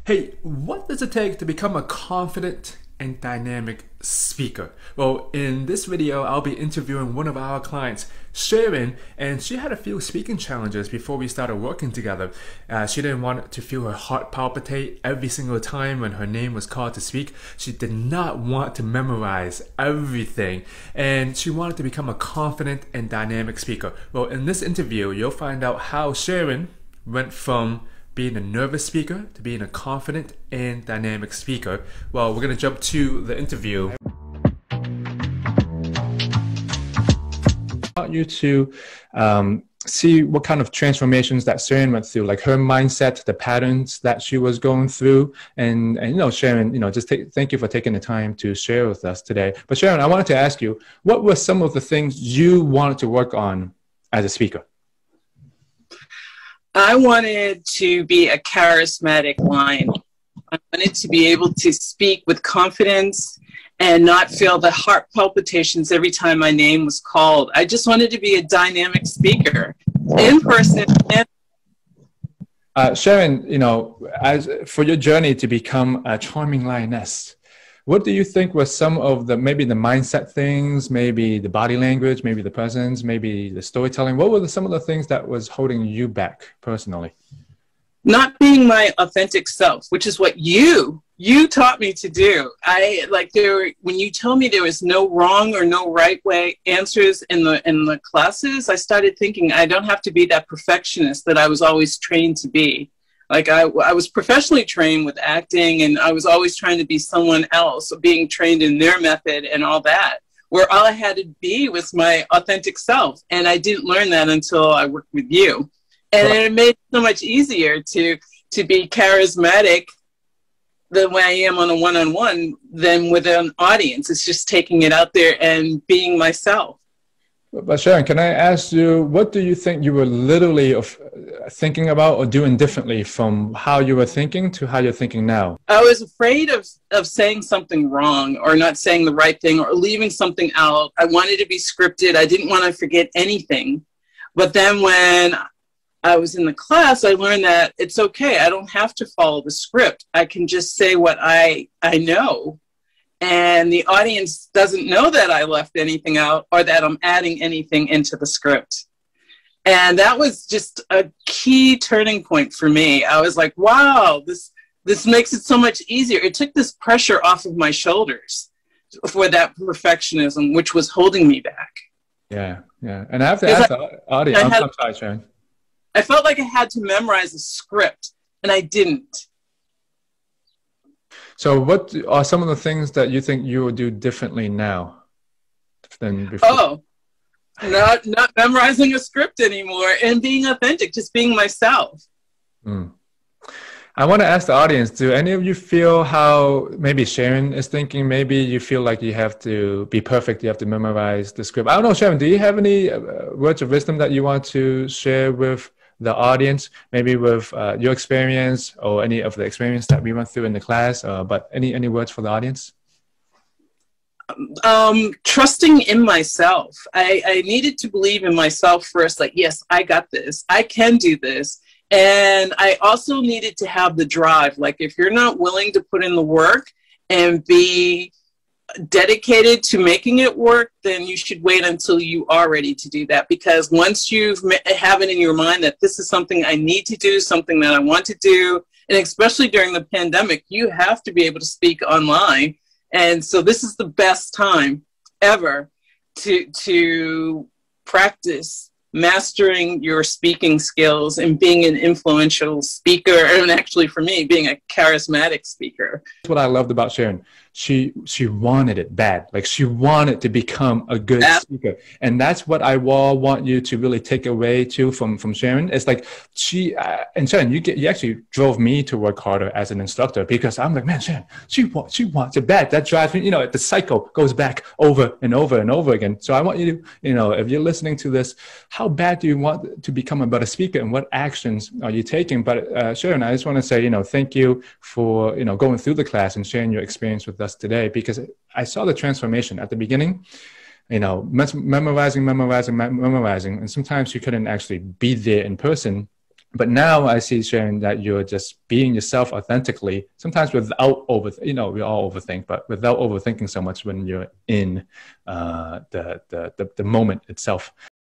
Hey, what does it take to become a confident and dynamic speaker? Well, in this video, I'll be interviewing one of our clients, Sharon, and she had a few speaking challenges before we started working together. She didn't want to feel her heart palpitate every single time when her name was called to speak. She did not want to memorize everything, and she wanted to become a confident and dynamic speaker. Well, in this interview, you'll find out how Sharon went from being a nervous speaker to being a confident and dynamic speaker. Well, we're gonna jump to the interview. I want you to see what kind of transformations that Sharon went through, like her mindset, the patterns that she was going through. And you know, Sharon, just thank you for taking the time to share with us today. But Sharon, I wanted to ask you, what were some of the things you wanted to work on as a speaker? I wanted to be a charismatic lion. I wanted to be able to speak with confidence and not feel the heart palpitations every time my name was called. I just wanted to be a dynamic speaker in person. Sharon, as for your journey to become a charming lioness, what do you think were some of maybe the mindset things, maybe the body language, maybe the presence, maybe the storytelling? What were some of the things that was holding you back personally? Not being my authentic self, which is what you taught me to do. When you told me there was no wrong or no right way answers in the classes, I started thinking I don't have to be that perfectionist that I was always trained to be. Like I was professionally trained with acting, and I was always trying to be someone else, being trained in their method and all that, where all I had to be was my authentic self. And I didn't learn that until I worked with you. And it made it so much easier to be charismatic the way I am on a one-on-one than with an audience. It's just taking it out there and being myself. But Sharon, can I ask you, what do you think you were literally thinking about or doing differently from how you were thinking to how you're thinking now? I was afraid of saying something wrong or not saying the right thing or leaving something out. I wanted to be scripted. I didn't want to forget anything. But then when I was in the class, I learned that it's okay. I don't have to follow the script. I can just say what I know. And the audience doesn't know that I left anything out or that I'm adding anything into the script. And that was just a key turning point for me. I was like, wow, this makes it so much easier. It took this pressure off of my shoulders for that perfectionism, which was holding me back. Yeah. And I have to ask the audience, I'm sorry, Sharon. I felt like I had to memorize a script, and I didn't. So what are some of the things that you think you would do differently now than before? Oh, not memorizing a script anymore and being authentic, just being myself. I want to ask the audience, do any of you feel how maybe Sharon is thinking? Maybe you feel like you have to be perfect, you have to memorize the script. I don't know, Sharon, do you have any words of wisdom that you want to share with the audience, maybe with your experience or any of the experience that we went through in the class, but any words for the audience? Trusting in myself. I needed to believe in myself first, like, yes, I got this. I can do this. And I also needed to have the drive. Like, if you're not willing to put in the work and be dedicated to making it work, then you should wait until you are ready to do that. Because once you have it in your mind that this is something I need to do, something that I want to do, and especially during the pandemic, you have to be able to speak online. And so this is the best time ever to practice mastering your speaking skills and being an influential speaker, and actually for me, being a charismatic speaker. That's what I loved about Sharon. She wanted it bad. Like, she wanted to become a good speaker. And that's what I want you to really take away too from Sharon. It's like and Sharon, you actually drove me to work harder as an instructor, because I'm like, man, Sharon, she wants it bad. That drives me, the cycle goes back over and over and over again. So I want you to, if you're listening to this, how bad do you want to become a better speaker, and what actions are you taking? But Sharon, I just want to say, thank you for, going through the class and sharing your experience with us today, because I saw the transformation at the beginning, memorizing, and sometimes you couldn't actually be there in person. But now I see, Sharon, that you're just being yourself authentically, sometimes without we all overthink, but without overthinking so much when you're in the moment itself.